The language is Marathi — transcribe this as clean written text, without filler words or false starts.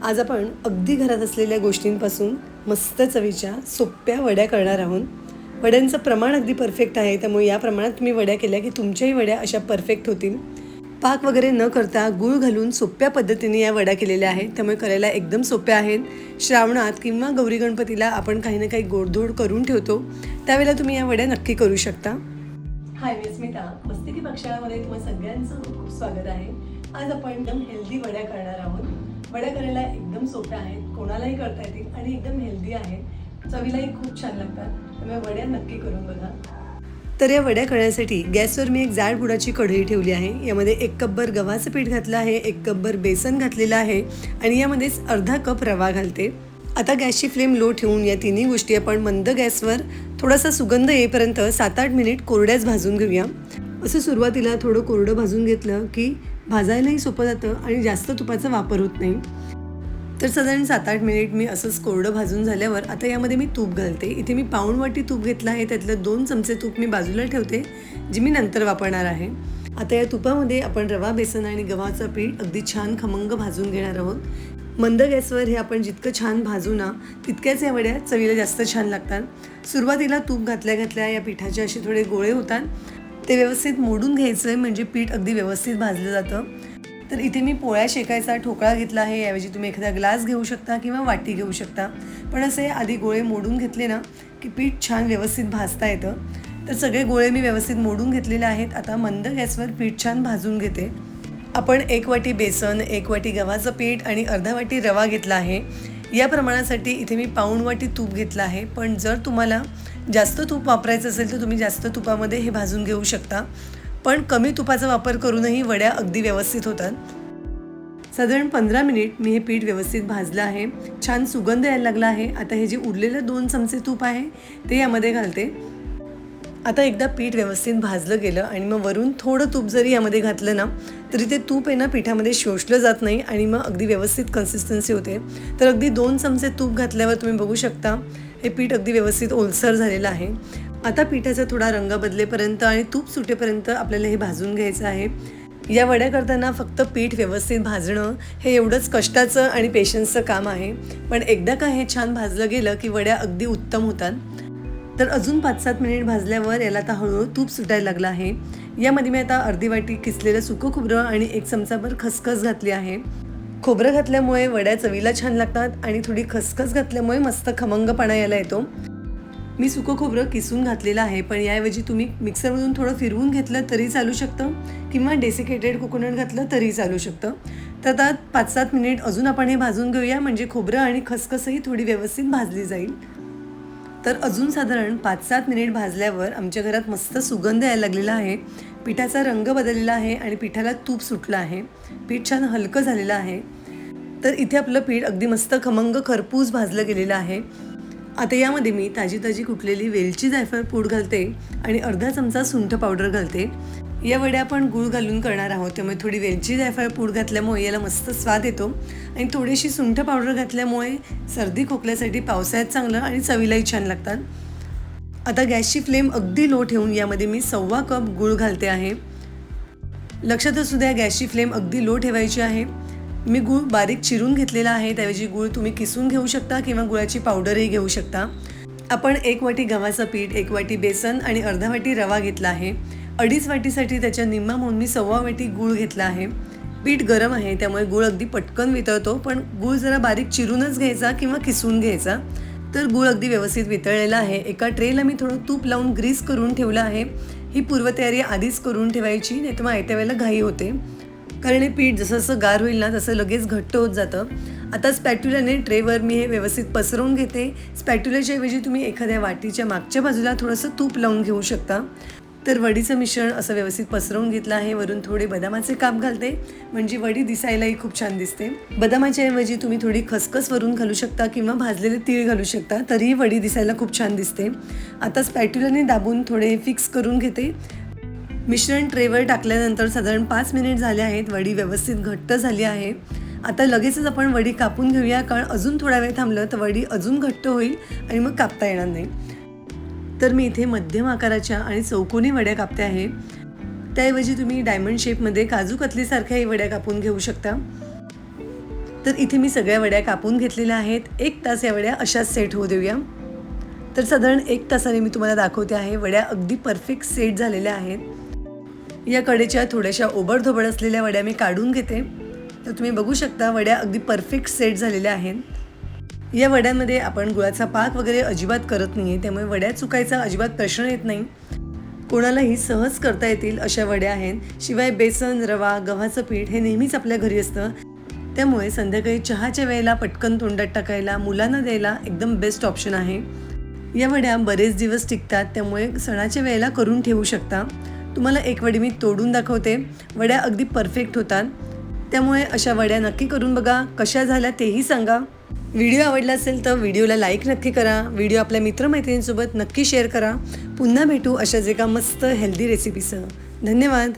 आज आपण अगदी घरात असलेल्या गोष्टींपासून मस्त चवीच्या सोप्या वड्या करणार आहोत. वड्यांचं प्रमाण अगदी परफेक्ट आहे, त्यामुळे या प्रमाणात तुम्ही वड्या केल्या की तुमच्याही वड्या अशा परफेक्ट होतील. पाक वगैरे न करता गूळ घालून सोप्या पद्धतीने या वड्या केलेल्या आहेत, त्यामुळे करायला एकदम सोप्या आहेत. श्रावणात किंवा गौरी गणपतीला आपण काही ना काही गोडधोड करून ठेवतो, त्यावेळेला तुम्ही या वड्या नक्की करू शकता. हाय, मी स्मिता. मस्तिकी पक्षामध्ये तुम्हा सगळ्यांचं खूप स्वागत आहे. आज आपण एकदम हेल्दी वड्या करणार आहोत. वड्या करायला एकदम सोप्या आहेत, कोणालाही करता येतील आणि एकदम हेल्दी आहेत, चवीलाही खूप छान लागतात, त्यामुळे वड्या नक्की करून बघा. तर या वड्या करण्यासाठी गॅसवर मी एक जाड बुडाची कढई ठेवली आहे. यामध्ये 1 कपभर गव्हाचं पीठ घातलं आहे, 1 कपभर बेसन घातलेलं आहे आणि यामध्येच अर्धा कप रवा घालते. आता गॅसची फ्लेम लो ठेवून या तिन्ही गोष्टी आपण मंद गॅसवर थोडासा सुगंध येईपर्यंत 7-8 मिनिट कोरड्याच भाजून घेऊया. असं सुरुवातीला थोडं कोरडं भाजून घेतलं की भाजायलाही सोपं जातं आणि जास्त तुपाचा वापर होत नाही. तर साधारण 7-8 मिनिट मी असंच कोरडं भाजून झाल्यावर आता यामध्ये मी तूप घालते. इथे मी पाऊण वाटी तूप घेतलं आहे, त्यातलं 2 चमचे तूप मी बाजूला ठेवते, जी मी नंतर वापरणार आहे. आता या तुपामध्ये आपण रवा, बेसन आणि गव्हाचं पीठ अगदी छान खमंग भाजून घेणार आहोत. मंद गॅसवर हे आपण जितकं छान भाजू ना, तितक्याच या वड्या चवीला जास्त छान लागतात. सुरुवातीला तूप घातल्या घातल्या या पिठाचे असे थोडे गोळे होतात, ते व्यवस्थित मोडून घ्यायचं आहे, म्हणजे पीठ अगदी व्यवस्थित भाजलं जातं. तर इथे मी पोळ्या शेकायचा ठोकळा घेतला आहे. याऐवजी तुम्ही एखादा ग्लास घेऊ शकता किंवा वाटी घेऊ शकता, पण असे आधी गोळे मोडून घेतले ना की पीठ छान व्यवस्थित भाजता येतं. तर सगळे गोळे मी व्यवस्थित मोडून घेतलेले आहेत. आता मंद गॅसवर पीठ छान भाजून घेते. आपण 1 वाटी बेसन, 1 वाटी गव्हाचं पीठ आणि अर्धा वाटी रवा घेतला आहे. या प्रमाणासाठी इथे मी पाऊण वाटी तूप घेतलं आहे, पण जर तुम्हाला जास्त तूप वापरायचं असेल तर तुम्ही जास्त तुपामध्ये हे भाजून घेऊ शकता, पण कमी तुपाचा वापर करूनही वड्या अगदी व्यवस्थित होतात. साधारण 15 मिनिट मी हे पीठ व्यवस्थित भाजलं आहे. छान सुगंध यायला लागला आहे. आता हे जे उरलेलं 2 चमचे तूप आहे ते यामध्ये घालते. आता एकदा पीठ व्यवस्थित भाजलं गेलं आणि मग वरून थोडं तूप जरी यामध्ये घातलं ना, तरी ते तूप आहे ना पिठामध्ये शोषलं जात नाही आणि मग अगदी व्यवस्थित कन्सिस्टन्सी होते. तर अगदी 2 चमचे तूप घातल्यावर तुम्ही बघू शकता हे पीठ अगदी व्यवस्थित ओलसर झालेलं आहे. आता पिठाचा थोडा रंग बदलेपर्यंत आणि तूप सुटेपर्यंत आपल्याला हे भाजून घ्यायचं आहे. या वड्या करताना फक्त पीठ व्यवस्थित भाजणं हे एवढंच कष्टाचं आणि पेशन्सचं काम आहे, पण एकदा का हे छान भाजलं गेलं की वड्या अगदी उत्तम होतात. तर अजून 5-7 मिनिट भाजल्यावर याला आता हळूहळू तूप सुटायला लागलं आहे. यामध्ये मी आता अर्धी वाटी किसलेलं सुकं खोबरं आणि 1 चमचाभर खसखस घातली आहे. खोबरं घातल्यामुळे वड्या चवीला छान लागतात आणि थोडी खसखस घातल्यामुळे मस्त खमंगपणा यायला येतो. मी सुकं खोबरं किसून घातलेलं आहे, पण याऐवजी तुम्ही मिक्सरमधून थोडं फिरवून घेतलं तरी चालू शकतं किंवा डेसिकेटेड कोकोनट घातलं तरी चालू शकतं. तर आता 5-7 मिनिट अजून आपण हे भाजून घेऊया, म्हणजे खोबरं आणि खसखसही थोडी व्यवस्थित भाजली जाईल. तर अजून साधारण 5-7 मिनिट भाजल्यावर आमच्या घरात मस्त सुगंध यायला लागलेला आहे. पिठाचा रंग बदललेला आहे आणि पिठाला तूप सुटलं आहे. पीठ छान हलकं झालेलं आहे. तर इथे आपलं पीठ अगदी मस्त खमंग खरपूस भाजलं गेलेलं आहे. आता यामध्ये मी ताजी कुटलेली वेलची जायफळ पूड घालते आणि अर्धा चमचा सुंठ पावडर घालते. या वड्या आपण गूळ घालून करणार आहोत, त्यामुळे थोडी वेलची जायफळ पूड घातल्यामुळे याला मस्त स्वाद येतो आणि थोडीशी सुंठ पावडर घातल्यामुळे सर्दी खोकल्यासाठी पावसाळ्यात चांगलं आणि चवीलाही छान लागतात. आता गॅसची फ्लेम अगदी लो ठेवून यामध्ये मी 1/4 कप गूळ घालते आहे. लक्षात असू द्या, गॅसची फ्लेम अगदी लो ठेवायची आहे. मी गूळ बारीक चिरून घेतलेला आहे, त्याऐवजी गूळ तुम्ही किसून घेऊ शकता किंवा गुळाची पावडरही घेऊ शकता. आपण 1 वाटी गव्हाचं पीठ, 1 वाटी बेसन आणि अर्धा वाटी रवा घेतला आहे. 2.5 वाटीसाठी त्याच्या निम्मा म्हणून मी 1/4 वाटी गूळ घेतला आहे. पीठ गरम आहे, त्यामुळे गूळ अगदी पटकन वितळतो, पण गूळ जरा बारीक चिरूनच घ्यायचा किंवा किसून घ्यायचा. तर गूळ अगदी व्यवस्थित वितळलेला आहे. एका ट्रेला मी थोडं तूप लावून ग्रीस करून ठेवलं आहे. ही पूर्वतयारी आधीच करून ठेवायची, नाही तर मग आयत्या वेळेला घाई होते, कारण हे पीठ जसं जसं गार होईल ना तसं लगेच घट्ट होत जातं. आता स्पॅट्युलाने ट्रेवर मी हे व्यवस्थित पसरवून घेते. स्पॅट्युलाच्या ऐवजी तुम्ही एखाद्या वाटीच्या मागच्या बाजूला थोडंसं तूप लावून घेऊ शकता. तर वडीचं मिश्रण असं व्यवस्थित पसरवून घेतलं आहे. वरून थोडे बदामाचे काप घालते, म्हणजे वडी दिसायलाही खूप छान दिसते. बदामाच्या ऐवजी तुम्ही थोडी खसखस वरून घालू शकता किंवा भाजलेले तीळ घालू शकता, तरीही वडी दिसायला खूप छान दिसते. आता स्पॅट्युलाने दाबून थोडे फिक्स करून घेते. मिश्रण ट्रेवर टाकल्यानंतर साधारण 5 मिनिट झाले आहेत. वडी व्यवस्थित घट्ट झाली आहे. आता लगेचच आपण वडी कापून घेऊया, कारण अजून थोडा वेळ थांबलं तर वडी अजून घट्ट होईल आणि मग कापता येणार नाही. तर मी इथे मध्यम आकाराच्या आणि चौकोनी वड्या कापते आहे. त्याऐवजी तुम्ही डायमंड शेपमध्ये काजू कतलीसारख्याही वड्या कापून घेऊ शकता. तर इथे मी सगळ्या वड्या कापून घेतलेल्या आहेत. 1 तास या वड्या अशाच सेट होऊ देऊया. तर साधारण 1 तासाने मी तुम्हाला दाखवते आहे. वड्या अगदी परफेक्ट सेट झालेल्या आहेत. या कडेच्या थोड्याशा ओबडधोबड असलेल्या वड्या मी काढून घेते. तर तुम्ही बघू शकता वड्या अगदी परफेक्ट सेट झालेल्या आहेत. या वड्यांमध्ये आपण गुळाचा पाक वगैरे अजिबात करत नाही आहे, त्यामुळे वड्या चुकायचा अजिबात प्रश्न येत नाही. कोणालाही सहज करता येतील अशा वड्या आहेत. शिवाय बेसन, रवा, गव्हाचं पीठ हे नेहमीच आपल्या घरी असतं, त्यामुळे संध्याकाळी चहाच्या वेळेला पटकन तोंडात टाकायला, मुलांना द्यायला एकदम बेस्ट ऑप्शन आहे. या वड्या बरेच दिवस टिकतात, त्यामुळे सणाच्या वेळेला करून ठेवू शकता. तुम्हाला एक वडी मी तोडून दाखवते. वड्या अगदी परफेक्ट होतात, त्यामुळे अशा वड्या नक्की करून बघा. कशा झाल्या तेही सांगा. व्हिडिओ आवडला असेल तर व्हिडिओला लाईक नक्की करा. व्हिडिओ आपल्या मित्रमैत्रिणींसोबत नक्की शेअर करा. पुन्हा भेटू अशाच एका मस्त हेल्दी रेसिपीसह. धन्यवाद.